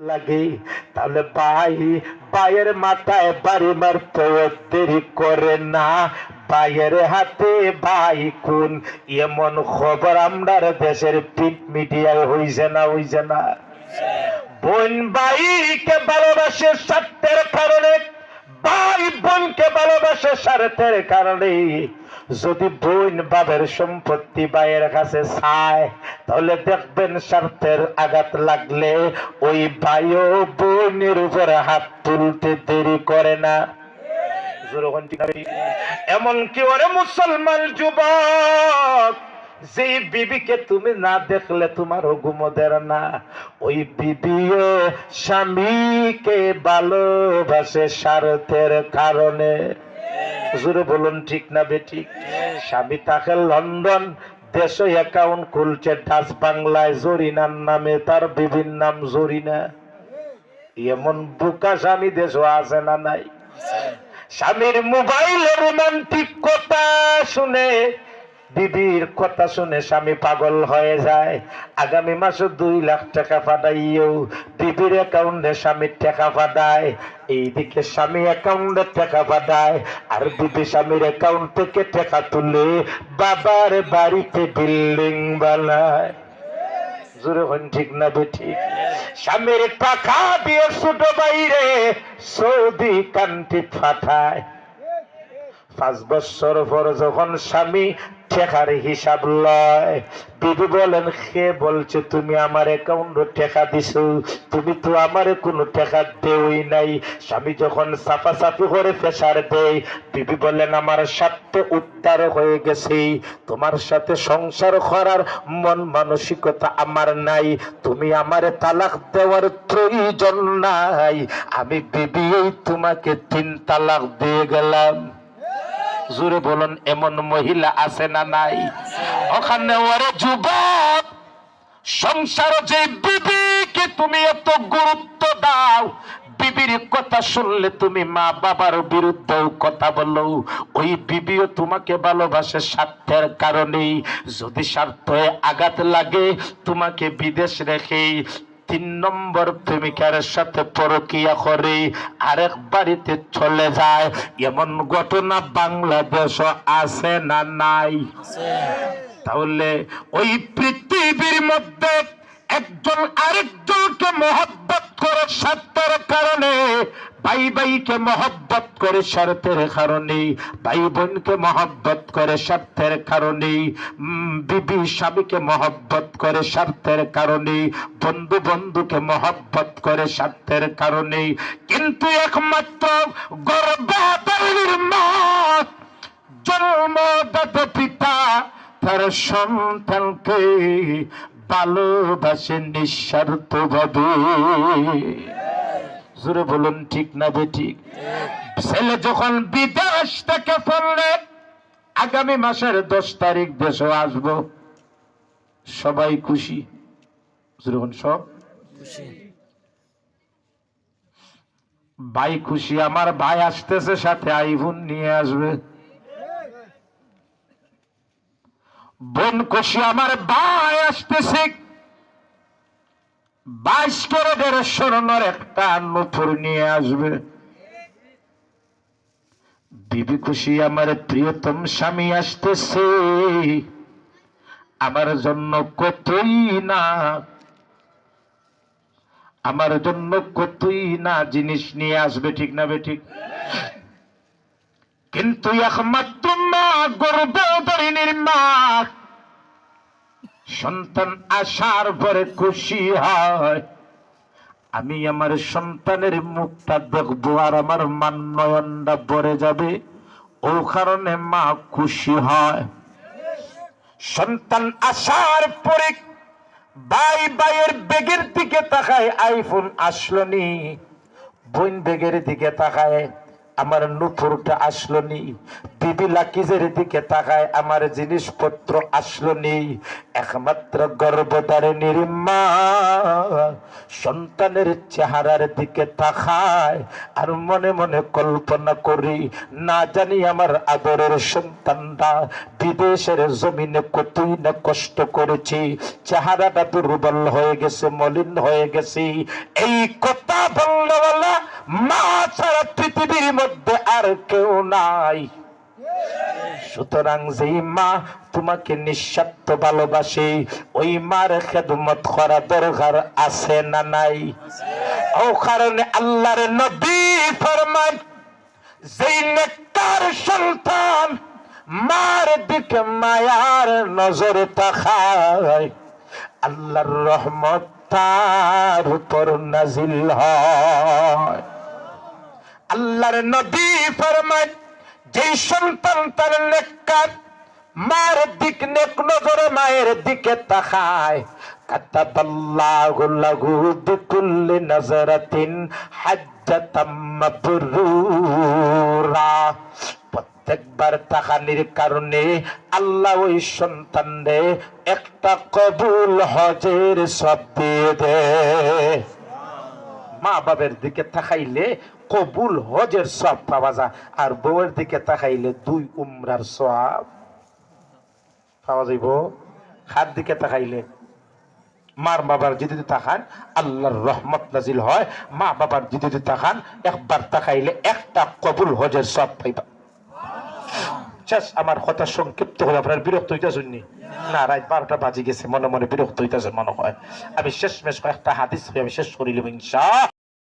লাগে, তাহলে ভাই ভাইয়ের মাথায় বাড়ি মারতে দেরি করে না। ভাইয়ের হাতে ভাই কোন এমন খবর আমরার দেশের প্রিন্ট মিডিয়ায় হইছে না। বোন ভাইকে ভালোবাসে স্বার্থের কারণে, ভাই বোনকে ভালোবাসে স্বার্থের কারণে। যদি বোন বাবার সম্পত্তি ভাইয়ের কাছে চায়, তাহলে দেখবেন স্বার্থের আঘাত লাগলে ওই ভাইও বোনের উপরে হাত তুলতে দেরি করে না। এমনকি ওরে মুসলমান যুবক, যে বিবিকে তুমি না দেখলে তোমার ঘুমোদের না, ওই বিবিও স্বামীকে ভালোবাসে স্বার্থের কারণে। জোরে বলুন ঠিক না বেঠিক? স্বামী থাকে লন্ডন, দেশে অ্যাকাউন্ট খুলছে ডাচ বাংলায় জরিনার নামে, তার বিবির নাম জরিনা। এমন বোকা স্বামী দেশও আছে না নাই? স্বামীর মোবাইলে রোমান্টিক কথা শুনে, বিবির কথা শুনে স্বামী পাগল হয়ে যায়। আগামী মাসে 2 লাখ টাকা পাঠাইও বিবির অ্যাকাউন্টে স্বামীর টাকা পাঠায়। এইদিকে স্বামী অ্যাকাউন্টে টাকা পাঠায়, আর বিবি স্বামীর অ্যাকাউন্ট থেকে টাকা তুলে বাবার বাড়িতে বিল্ডিং বানায়। জোরে হন ঠিক না বেঠিক? স্বামীর টাকা দিয়ে ছোট বাইরে সৌদি কান্ট্রি পাঠায়। 5 বছর পর যখন স্বামী টাকার হিসাব লয়, বিবি বলেন, কে বলছে তুমি আমার অ্যাকাউন্টে টাকা দিছো? তুমি তো আমারে কোনো টাকা দেওই নাই। স্বামী যখন চাপাচাপি করে প্রেসার দেয়, বিবি বলেন, আমার স্বার্থে উদ্ধার হয়ে গেছে, তোমার সাথে সংসার করার মন মানসিকতা আমার নাই, তুমি আমারে তালাক দেওয়ার প্রয়োজন নাই, আমি বিবি তোমাকে 3 তালাক দিয়ে গেলাম। জোরে বলুন, এমন মহিলা আছে না নাই? ওখানে ওরে যুবক, সংসার যে বিবিকে তুমি এত গুরুত্ব দাও, বিবির কথা শুনলে তুমি মা বাবার বিরুদ্ধেও কথা বলো, ওই বিবিও তোমাকে ভালোবাসে স্বার্থের কারণে। যদি স্বার্থে আঘাত লাগে, তোমাকে বিদেশ রেখে 3 নম্বর প্রেমিকার সাথে পরকিয়া করে আরেক বাড়িতে চলে যায়, এমন ঘটনা বাংলাদেশ আছে না নাই? তাহলে ওই পৃথিবীর মধ্যে একজন আরেকজনকে মহব্বত করে স্বার্থের কারণে, ভাই ভাইকে মহব্বত করে স্বার্থের কারণে, ভাই বোনকে মহব্বত করে স্বার্থের কারণে, বিবি স্বামীকে মহব্বত করে স্বার্থের কারণে, বন্ধু বন্ধুকে মহব্বত করে স্বার্থের কারণে। কিন্তু একমাত্র গর্ভধারিণীর মা, জন্মদাতা পিতা তার সন্তানকে ভালোবাসে নিঃস্বার্থ ভাবে। জোরে বলুন ঠিক না বেঠিক? ছেলে যখন বিদেশ থেকে ফিরলে, আগামী মাসের 10 তারিখ দেশে আসবো, সবাই খুশি। সব খুশি, ভাই খুশি, আমার ভাই আসতেছে, সাথে আইফোন নিয়ে আসবে। বোন খুশি, আমার ভাই আসতেছে 22 ক্যারেটের স্বর্ণের একটা নূপুর নিয়ে আসবে। বিবি খুশি, আমার প্রিয়তম স্বামী আসতেছে, আমার জন্য কতই না, আমার জন্য কতই না জিনিস নিয়ে আসবে, ঠিক না বেঠিক? কিন্তু একমাত্র মা, গর্ভধারিণীর মা, সন্তান আসার পরে খুশি হয়, আমি আমার সন্তানের মুখটা দেখবো আর আমার মান নয়নটা ভরে যাবে, ও কারণে মা খুশি হয়। সন্তান আসার পরে ভাই ভাইয়ের বেগের দিকে তাকায়, আইফোন আসলো নি, বোন বেগের দিকে তাকায়, আমার নুপুরটা আসলো নি, বিবি লাকিজের দিকে তাকায়, আমার জিনিসপত্র আসলো নি। একমাত্র গর্ভধারিণীর মা সন্তানের চেহারার দিকে তাকায় আর মনে মনে কল্পনা করি, না জানি আমার আদরের সন্তানটা বিদেশের জমিনে কতই না কষ্ট করেছি, চেহারাটা দুর্বল হয়ে গেছে, মলিন হয়ে গেছে। এই কথা বললে বলা মা ছাড়া পৃথিবীর মধ্যে আর কেউ নাই। সুতরাং যেই মা তোমাকে নিঃস্বার্থ ভালোবাসে, ওই মার খেদমত করা দরকার আছে না নাই? ও কারণে আল্লাহর নবী ফরমান, যেই নেককার সন্তান মার দিকে মায়ার নজর তাকায়, আল্লাহর রহমত তার উপর নাজিল হয়। আল্লাহর নবী ফরমান, যে সন্তান তার নেককার মার দিক নেক নজরে মায়ের দিকে তাকায়, কাতাবাল্লাহু লাহু বিকুল্লি নাজরাতিন হাজ্জাতাম মাবরুরা। প্রত্যেকবার তাকানির কারণে আল্লাহ ওই সন্তানরে একটা কবুল হজের সওয়াব দিয়ে দেয়। মা বাবার দিকে তাকাইলে কবুল হজের সওয়াব পাওয়া যায়, আর বউয়ের দিকে তাকাইলে 2 উমরার সওয়াব পাওয়া যাইব। হাত দিকে তাকাইলে মার বাবার যদি তাকান আল্লাহর রহমত নাজিল হয়, মা বাবার যদি তাকান একবার তাকাইলে একটা কবুল হজের সওয়াব পাইবা। শেষ। আমার কথা সংক্ষিপ্ত হলে আপনার বিরক্ত হইতেছেন না? রাত 12টা বাজে গেছে, মনে মনে বিরক্ত হইতেছেন মনে হয়। আমি শেষ মেশ একটা হাদিস আমি শেষ করিলাম ইনশাআল্লাহ।